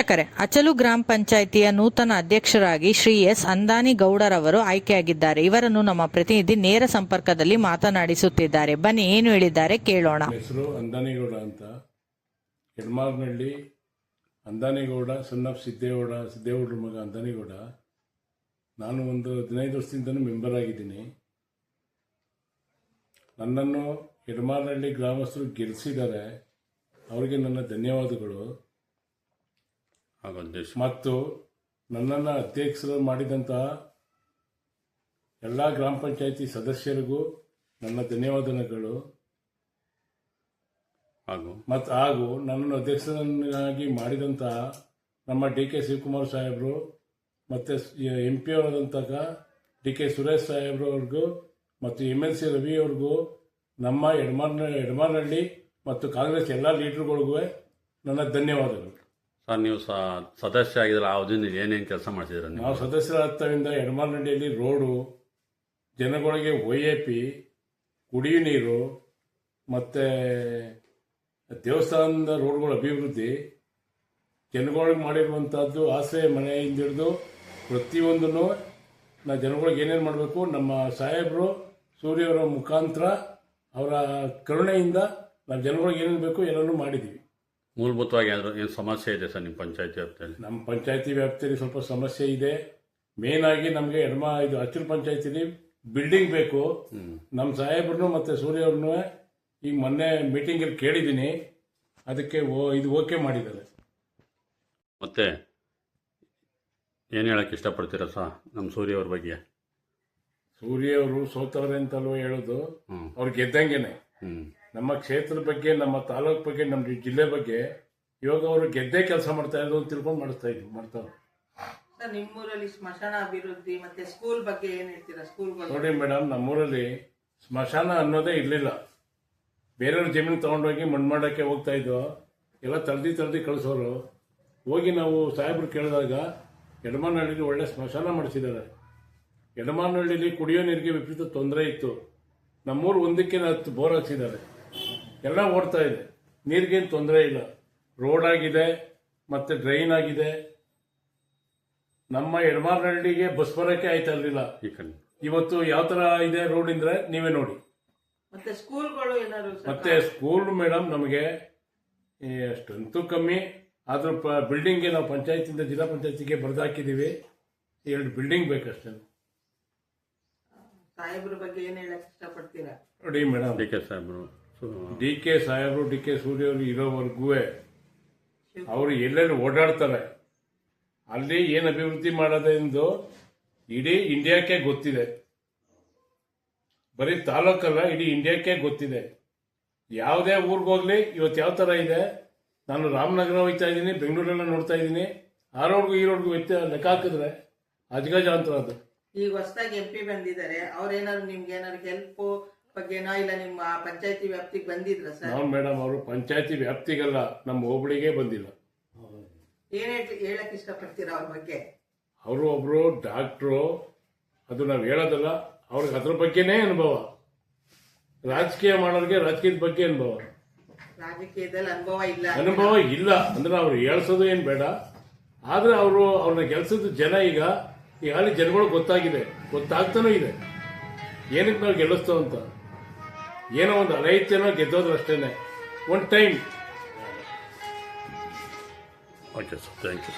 ವೀಕ್ಷಕರೇ, ಅಚಲು ಗ್ರಾಮ ಪಂಚಾಯಿತಿಯ ನೂತನ ಅಧ್ಯಕ್ಷರಾಗಿ ಶ್ರೀ ಎಸ್ ಅಂದಾನಿಗೌಡರವರು ಆಯ್ಕೆಯಾಗಿದ್ದಾರೆ. ಇವರನ್ನು ನಮ್ಮ ಪ್ರತಿನಿಧಿ ನೇರ ಸಂಪರ್ಕದಲ್ಲಿ ಮಾತನಾಡಿಸುತ್ತಿದ್ದಾರೆ. ಬನ್ನಿ, ಏನು ಹೇಳಿದ್ದಾರೆ ಕೇಳೋಣ. ಹೆಸರು ಅಂದಾನಿಗೌಡ ಅಂತ, ಹೆಡ್ಮಾರ್ನಹಳ್ಳಿ. ಅಂದಾನಿಗೌಡ ಸಣ್ಣ ಸಿದ್ದೇಗೌಡರ ಮಗ ಅಂದಾನಿಗೌಡ. ನಾನು ಒಂದು 15 ವರ್ಷದಿಂದನೂ ಮೆಂಬರ್ ಆಗಿದ್ದೀನಿ. ನನ್ನನ್ನು ಹೆಡ್ಮಾರ್ನಹಳ್ಳಿ ಗ್ರಾಮಸ್ಥರು ಗೆಲ್ಲಿಸಿದ್ದಾರೆ. ಅವರಿಗೆ ನನ್ನ ಧನ್ಯವಾದಗಳು. ಮತ್ತು ನನ್ನನ್ನು ಅಧ್ಯಕ್ಷರು ಮಾಡಿದಂತಹ ಎಲ್ಲ ಗ್ರಾಮ ಪಂಚಾಯಿತಿ ಸದಸ್ಯರಿಗೂ ನನ್ನ ಧನ್ಯವಾದಗಳು. ಹಾಗೂ ನನ್ನನ್ನು ಅಧ್ಯಕ್ಷರನ್ನಾಗಿ ಮಾಡಿದಂತಹ ನಮ್ಮ ಡಿ.ಕೆ. ಶಿವಕುಮಾರ್ ಸಾಹೇಬರು ಮತ್ತು MP ಅವರಾದಂತಹ ಡಿ.ಕೆ. ಸುರೇಶ್ ಸಾಹೇಬ್ರವ್ರಿಗೂ ಮತ್ತು MLC ರವಿ ಅವ್ರಿಗೂ, ನಮ್ಮ ಹೆಡ್ಮಾರ್ನಹಳ್ಳಿ ಮತ್ತು ಕಾಂಗ್ರೆಸ್ ಎಲ್ಲ ಲೀಡರ್ಗಳಿಗೂ ನನ್ನ ಧನ್ಯವಾದಗಳು. ಸರ್, ನೀವು ಸದಸ್ಯ ಆಗಿದ್ರೆ ಆ ಅವಧಿಯಿಂದ ಏನೇನು ಕೆಲಸ ಮಾಡ್ತಿದ್ದೀರ? ನಾವು ಸದಸ್ಯರಾಗ್ತಾವಿಂದ ಹೆಡ್ಮಾರ್ನಹಳ್ಳಿಯಲ್ಲಿ ರೋಡು, ಜನಗಳಿಗೆ OAP, ಕುಡಿಯುವ ನೀರು ಮತ್ತು ದೇವಸ್ಥಾನದ ರೋಡ್ಗಳ ಅಭಿವೃದ್ಧಿ, ಜನಗಳಿಗೆ ಮಾಡಿರುವಂಥದ್ದು ಆಶ್ರಯ ಮನೆಯಿಂದ ಹಿಡಿದು ಪ್ರತಿಯೊಂದನ್ನು ನಾವು ಜನಗಳಿಗೆ ಏನೇನು ಮಾಡಬೇಕು, ನಮ್ಮ ಸಾಹೇಬರು ಸೂರ್ಯವರ ಮುಖಾಂತರ ಅವರ ಕರುಣೆಯಿಂದ ನಾವು ಜನಗಳಿಗೆ ಏನೇನು ಬೇಕು ಎಲ್ಲನೂ ಮಾಡಿದ್ದೀವಿ. ಮೂಲಭೂತವಾಗಿ ಏನು ಸಮಸ್ಯೆ ಇದೆ ಸರ್ ನಿಮ್ಮ ಪಂಚಾಯತಿ ವ್ಯಾಪ್ತಿಯಲ್ಲಿ? ನಮ್ಮ ಪಂಚಾಯತಿ ವ್ಯಾಪ್ತಿಯಲ್ಲಿ ಸ್ವಲ್ಪ ಸಮಸ್ಯೆ ಇದೆ. ಮೇನ್ ಆಗಿ ನಮಗೆ ಇದು ಅಚಲು ಪಂಚಾಯತಿಲಿ ಬಿಲ್ಡಿಂಗ್ ಬೇಕು. ನಮ್ಮ ಸಾಹೇಬ್ರನ್ನು ಮತ್ತು ಸೂರ್ಯ ಅವ್ರನ್ನೂ ಈಗ ಮೊನ್ನೆ ಮೀಟಿಂಗಲ್ಲಿ ಕೇಳಿದ್ದೀನಿ, ಅದಕ್ಕೆ ಇದು ಓಕೆ ಮಾಡಿದ್ದಾರೆ. ಮತ್ತೆ ಏನು ಹೇಳಕ್ಕೆ ಇಷ್ಟಪಡ್ತೀರಾ ಸರ್ ನಮ್ಮ ಸೂರ್ಯ ಅವ್ರ ಬಗ್ಗೆ? ಸೂರ್ಯ ಅವರು ಸೋತವ್ರೆ ಅಂತಲ್ವ ಹೇಳೋದು, ಅವ್ರು ಗೆದ್ದಂಗೆನೆ. ನಮ್ಮ ಕ್ಷೇತ್ರದ ಬಗ್ಗೆ, ನಮ್ಮ ತಾಲೂಕು ಬಗ್ಗೆ, ನಮ್ಮ ಜಿಲ್ಲೆ ಬಗ್ಗೆ ಇವಾಗ ಅವರು ಗೆದ್ದೇ ಕೆಲಸ ಮಾಡ್ತಾ ಇರೋದು ಅಂತ ತಿಳ್ಕೊಂಡು ಮಾಡ್ತಾವ್ರು. ನಿಮ್ಮೂರಲ್ಲಿ ಸ್ಮಶಾನ ಅಭಿವೃದ್ಧಿ ಮತ್ತೆ ಸ್ಕೂಲ್ ಬಗ್ಗೆ ಏನ್ ಹೇಳ್ತೀರಾ? ಸ್ಕೂಲ್ ನೋಡಿ ಮೇಡಮ್, ನಮ್ಮೂರಲ್ಲಿ ಸ್ಮಶಾನ ಅನ್ನೋದೇ ಇರಲಿಲ್ಲ. ಬೇರೆಯವ್ರ ಜಮೀನು ತಗೊಂಡೋಗಿ ಮಣ್ಣು ಮಾಡೋಕ್ಕೆ ಹೋಗ್ತಾ ಇದ್ವು. ಎಲ್ಲ ತಳ್ದಿ ಕಳಿಸೋರು. ಹೋಗಿ ನಾವು ಸಾಹೇಬ್ರು ಕೇಳಿದಾಗ ಹೆಡ್ಮಾರ್ನಹಳ್ಳಿಲಿ ಒಳ್ಳೆ ಸ್ಮಶಾನ ಮಾಡಿಸಿದ್ದಾರೆ. ಹೆಡ್ಮಾರ್ನಹಳ್ಳಿಲಿ ಕುಡಿಯೋ ನೀರಿಗೆ ವಿಪರೀತ ತೊಂದರೆ ಇತ್ತು. ನಮ್ಮೂರು 1ಕ್ಕೆ 10 ಬೋರ್ ಹಾಕ್ಸಿದ್ದಾರೆ. ಎಲ್ಲ ಓಡ್ತಾ ಇದೆ, ನೀರಿಗೇನು ತೊಂದರೆ ಇಲ್ಲ. ರೋಡ್ ಆಗಿದೆ ಮತ್ತು ಡ್ರೈನ್ ಆಗಿದೆ. ನಮ್ಮ ಹೆಡ್ಮಾರ್ನಹಳ್ಳಿಗೆ ಬಸ್ ಬರೋಕ್ಕೆ ಆಯ್ತಾ ಇರಲಿಲ್ಲ. ಇವತ್ತು ಯಾವ ಥರ ಇದೆ ರೋಡ್ ಅಂದ್ರೆ ನೀವೇ ನೋಡಿ. ಮತ್ತೆ ಸ್ಕೂಲ್ಗಳು ಏನಾದ್ರು? ಮತ್ತೆ ಸ್ಕೂಲ್ ಮೇಡಮ್ ನಮಗೆ ಅಷ್ಟಂತೂ ಕಮ್ಮಿ. ಆದ್ರೂ ಬಿಲ್ಡಿಂಗ್ಗೆ ನಾವು ಪಂಚಾಯತಿಂದ ಜಿಲ್ಲಾ ಪಂಚಾಯತಿಗೆ ಬರೆದು ಹಾಕಿದ್ದೀವಿ. 2 ಬಿಲ್ಡಿಂಗ್ ಬೇಕಷ್ಟೇ. ಸಾಹೇಬ್ರ ಬಗ್ಗೆ ಏನ್ ಹೇಳಕ್ ಇಷ್ಟಪಡ್ತೀರಾ? ನೋಡಿ ಮೇಡಮ್, ಡಿ.ಕೆ. ಸಾಹೇಬ್ರು ಡಿ.ಕೆ. ಸೂರ್ಯ ಅವರು ಇರೋವರೆಗೂ ಅವರು ಎಲ್ಲೆಲ್ಲಿ ಓಡಾಡ್ತಾರೆ, ಅಲ್ಲಿ ಏನು ಅಭಿವೃದ್ಧಿ ಮಾಡೋದೆಂದು ಇಡೀ ಇಂಡಿಯಾಕ್ಕೆ ಗೊತ್ತಿದೆ. ಬರೀ ತಾಲೂಕಲ್ಲ, ಇಡೀ ಇಂಡಿಯಾಕ್ಕೆ ಗೊತ್ತಿದೆ. ಯಾವುದೇ ಊರಿಗೋಗ್ಲಿ ಇವತ್ತು ಯಾವ ಥರ ಇದೆ. ನಾನು ರಾಮನಗರ ಹೋಗ್ತಾ ಇದ್ದೀನಿ, ಬೆಂಗಳೂರೆಲ್ಲ ನೋಡ್ತಾ ಇದ್ದೀನಿ. ಆ ರೋಡ್ಗೂ ಈ ರೋಡ್ಗೂ ಲೆಕ್ಕ ಹಾಕಿದ್ರೆ ಅಜಗಜಾಂತರ ಅದು. ಈಗ ಹೊಸದಾಗಿ MP ಬಂದಿದ್ದಾರೆ, ಅವ್ರೇನಾದ್ರು ನಿಮ್ಗೆ ಏನಾದ್ರು ಹೆಲ್ಪ್ ಬಗ್ಗೆನೋ ಇಲ್ಲ ನಿಮ್ಮ ಪಂಚಾಯತಿ ವ್ಯಾಪ್ತಿಗೆ ಬಂದಿದ್ರ ಸರ್? ನಾವು ಮೇಡಮ್, ಅವರು ಪಂಚಾಯತಿ ವ್ಯಾಪ್ತಿಗಲ್ಲ, ನಮ್ಮ ಹೋಬಳಿಗೆ ಬಂದಿಲ್ಲ. ಏನ್ ಹೇಳಕ್ ಇಷ್ಟಪಡ್ತೀರಾ ಅವ್ರ ಬಗ್ಗೆ? ಅವರು ಒಬ್ರು ಡಾಕ್ಟ್ರು, ಅದು ನಾವು ಹೇಳೋದಲ್ಲ. ಅವ್ರಿಗೆ ಅದ್ರ ಬಗ್ಗೆನೇ ಅನುಭವ. ರಾಜಕೀಯ ಮಾಡೋರಿಗೆ ರಾಜಕೀಯದ ಬಗ್ಗೆ ಅನುಭವ. ರಾಜಕೀಯದಲ್ಲಿ ಅನುಭವ ಇಲ್ಲ ಅಂದ್ರೆ ಅವ್ರು ಹೇಳ್ಸೋದು ಏನ್ ಬೇಡ. ಆದ್ರೆ ಅವ್ರನ್ನ ಗೆಲ್ಸೋದು ಜನ. ಈಗ ಅಲ್ಲಿ ಜನಗಳಿಗೆ ಗೊತ್ತಾಗ್ತಾನೂ ಇದೆ ಏನಕ್ಕೆ ನಾವು ಗೆಲ್ಲಿಸ್ತೋ ಅಂತ. ಏನೋ ಒಂದು ಅಲೈತ್ಯನೋ ಗೆದ್ದೋದ್ರು ಅಷ್ಟೇನೆ, one time. Okay sir, thank you.